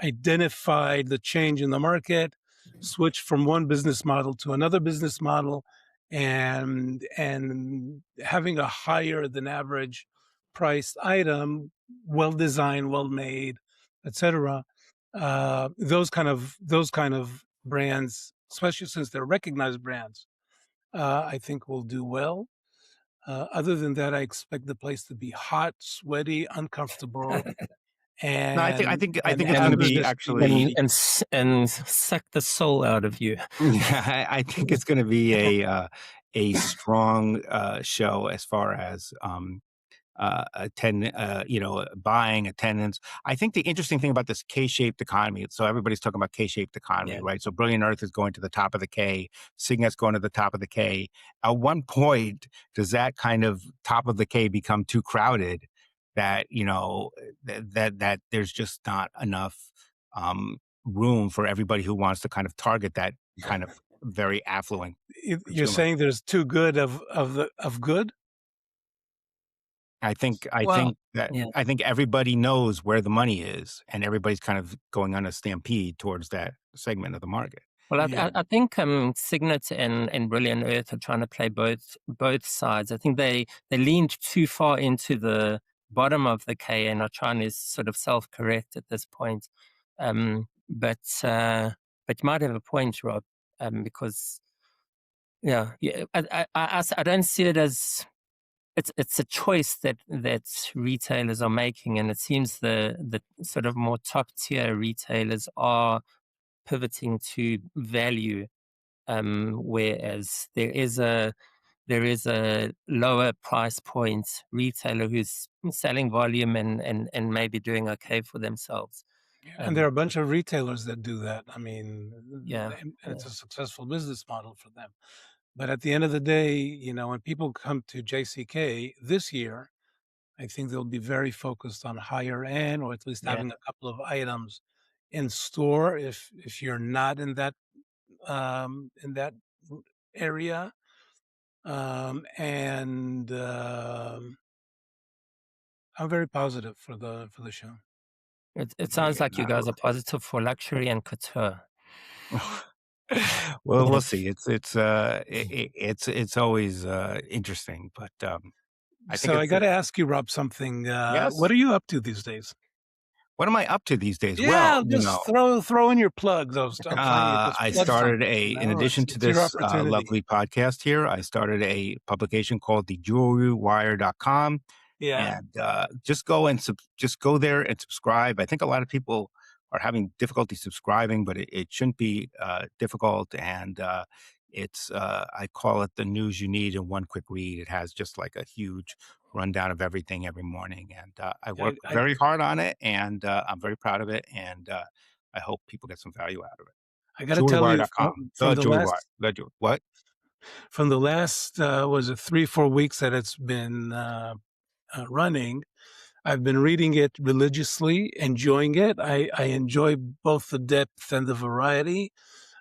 identified the change in the market, switched from one business model to another business model, and having a higher than average priced item, well designed, well made, etc. Those kind of brands, especially since they're recognized brands, I think will do well. Other than that, I expect the place to be hot, sweaty, uncomfortable, No, and I and think it's going to be hazardous to actually. and suck the soul out of you. Yeah, I think it's going to be a strong show as far as buying attendance. I think the interesting thing about this K-shaped economy, so everybody's talking about K-shaped economy, Yeah. right? So Brilliant Earth is going to the top of the K, Cygnet's going to the top of the K. At one point, does that kind of top of the K become too crowded that, that there's just not enough room for everybody who wants to kind of target that kind of very affluent You're consumer? saying there's too good of good? Well, I think everybody knows where the money is, and everybody's kind of going on a stampede towards that segment of the market. Well, Yeah. I think Signet and Brilliant Earth are trying to play both sides. I think they leaned too far into the bottom of the K and are trying to sort of self-correct at this point. But you might have a point, Rob, because I don't see it as it's a choice that retailers are making, and it seems the sort of more top tier retailers are pivoting to value, whereas there is a lower price point retailer who's selling volume and maybe doing okay for themselves. And there are Um, a bunch of retailers that do that. I mean, yeah, and yeah, it's a successful business model for them. But at the end of the day, when people come to JCK this year, I think they'll be very focused on higher end, or at least yeah. having a couple of items in store. If you're not in that area, and I'm very positive for the show. It sounds Yeah. like you guys are positive for luxury and couture. Well, we'll see. It's always interesting, but I think So I it's got to ask you, Rob, something. What yes. are you up to these days? What am I up to these days? Well, Yeah, just throw in your plugs. I'm telling you, just I plug started something. in addition to It's your this opportunity. lovely podcast here, I started a publication called the jewelrywire.com. Yeah, And just go there and subscribe. I think a lot of people are having difficulty subscribing, but it shouldn't be difficult. And I call it the news you need in one quick read. It has just like a huge rundown of everything every morning, and I work I very hard on it, and I'm very proud of it, and I hope people get some value out of it. I got to tell you Jewelrywire.com, the jewelrywire, what? from the last was it 3-4 weeks that it's been running. I've been reading it religiously, enjoying it. I enjoy both the depth and the variety.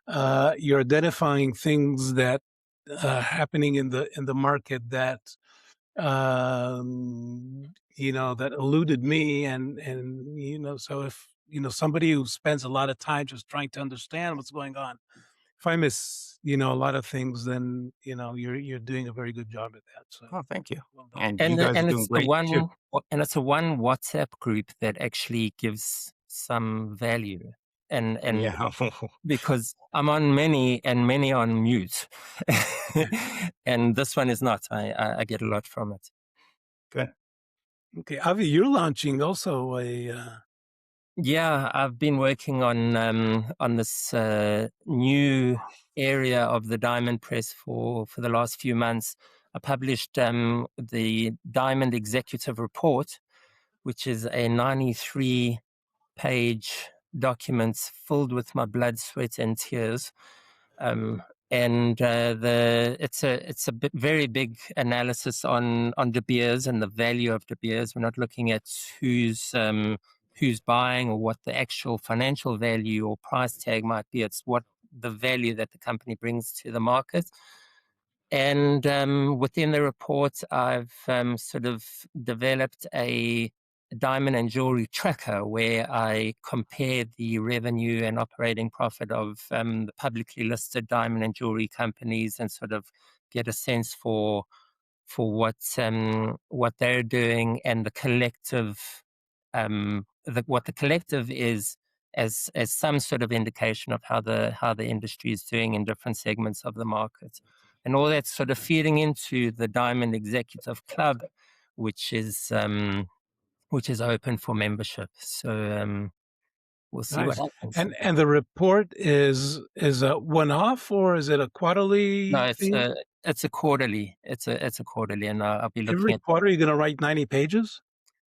You're identifying things that happening in the market that that eluded me, and so if somebody who spends a lot of time just trying to understand what's going on, if I miss a lot of things, then you're doing a very good job at that. So Oh, thank you. well done. And you And guys are and doing it's the great too. one and it's a one WhatsApp group that actually gives some value. And Yeah. because I'm on many and many on mute, Yeah. and this one is not. I get a lot from it. Good. Okay, Avi, you're launching also a Yeah, I've been working on this new area of the Diamond Press for the last few months. I published the Diamond Executive Report, which is a 93-page document filled with my blood, sweat, and tears. and it's a very big analysis on De Beers and the value of De Beers. We're not looking at who's buying or what the actual financial value or price tag might be. It's what the value that the company brings to the market. And within the report, I've sort of developed a diamond and jewelry tracker where I compare the revenue and operating profit of the publicly listed diamond and jewelry companies and sort of get a sense for what they're doing and the collective what the collective is as some sort of indication of how the industry is doing in different segments of the market. And all that's sort of feeding into the Diamond Executive Club, which is open for membership. So we'll see what Nice. happens. And the report is a one-off, or is it a No, quarterly thing? it's a quarterly. It's a quarterly, and I'll be looking Every at. quarter you're gonna write 90 pages?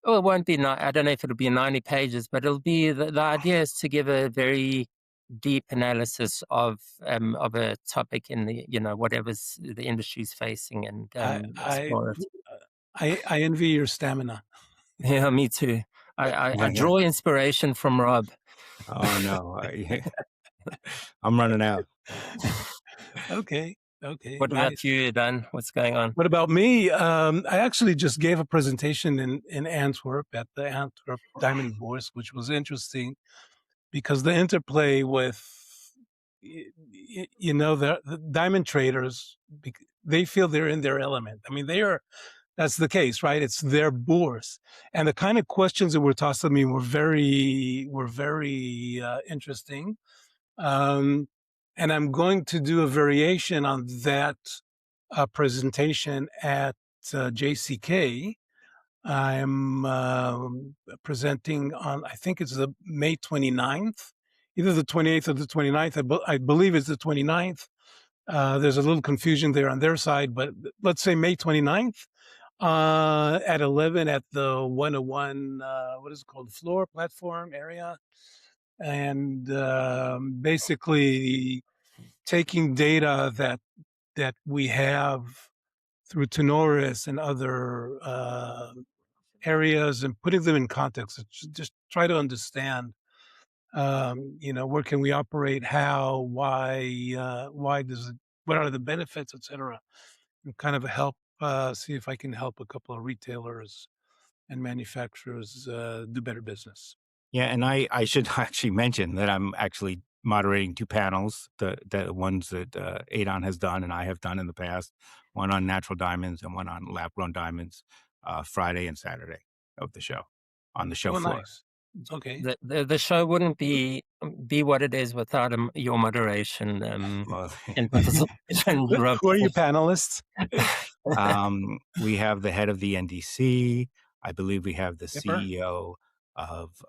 Oh, it won't be. I don't know if it'll be 90 pages, but it'll be. The idea is to give a very deep analysis of a topic in the whatever's the industry's facing and I I explore it. I envy your stamina. Yeah, me too. I Yeah, yeah. draw inspiration from Rob. Oh no, I'm running out. Okay, What about nice. you, Dan? What's going on? What about me? I actually just gave a presentation in Antwerp at the Antwerp Diamond Bourse, which was interesting because the interplay with the diamond traders, they feel they're in their element. I mean, that's the case, right? It's their bourse, and the kind of questions that were tossed at me were very interesting. And I'm going to do a variation on that presentation at JCK. I'm presenting on, I think it's the May 29th, either the 28th or the 29th. I believe it's the 29th. There's a little confusion there on their side, but let's say May 29th at 11 at the 101, what is it called, floor platform area. And basically taking data that we have through Tenoris and other areas and putting them in context. Just try to understand, where can we operate, how, why does it, what are the benefits, etc. And kind of help see if I can help a couple of retailers and manufacturers do better business. Yeah, and I should actually mention that I'm actually moderating two panels, the ones that Edahn has done and I have done in the past, one on natural diamonds and one on lab-grown diamonds, Friday and Saturday of the show, on the show Oh, floor. nice. Okay. The show wouldn't be what it is without your moderation Well, and participation, Rob. Who are your panelists? we have the head of the NDC. I believe we have the Skipper? CEO of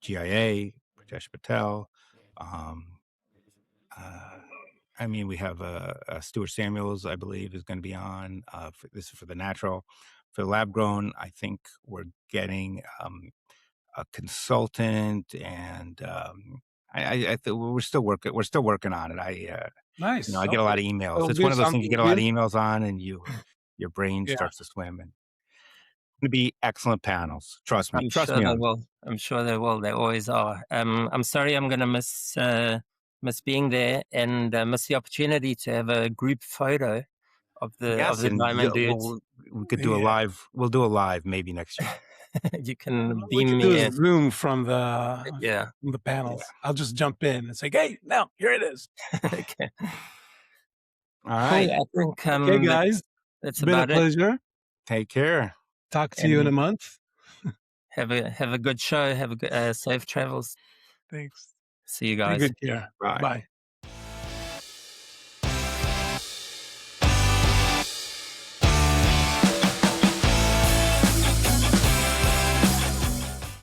GIA, Pritesh Patel. I mean, we have Stuart Samuels, I believe, is going to be on. This is for the natural. For the lab grown, I think we're getting a consultant, and we're still working. We're still working on it. Nice. I get a lot of emails. It'll It's be one of those things you something get a lot of new. emails on, and your brain Yeah. starts to swim. And it's going to be excellent panels. Trust me. I'm Trust sure me they on it. will. I'm sure they will. They always are. I'm sorry, I'm going to miss being there and miss the opportunity to have a group photo of Yes, the and diamond dudes. we could do a Yeah. live. We'll do a live maybe next year. You can What we beam can do me is in. Zoom from the Yeah. panels. I'll just jump in and say, "Hey, now here it is." Okay. All Cool. right. I think Okay, guys, that's it's been a about it. pleasure. Take care. Talk to you in a And month. have a good show. Have a good, safe travels. Thanks. See you Take guys. good care. Bye. Bye.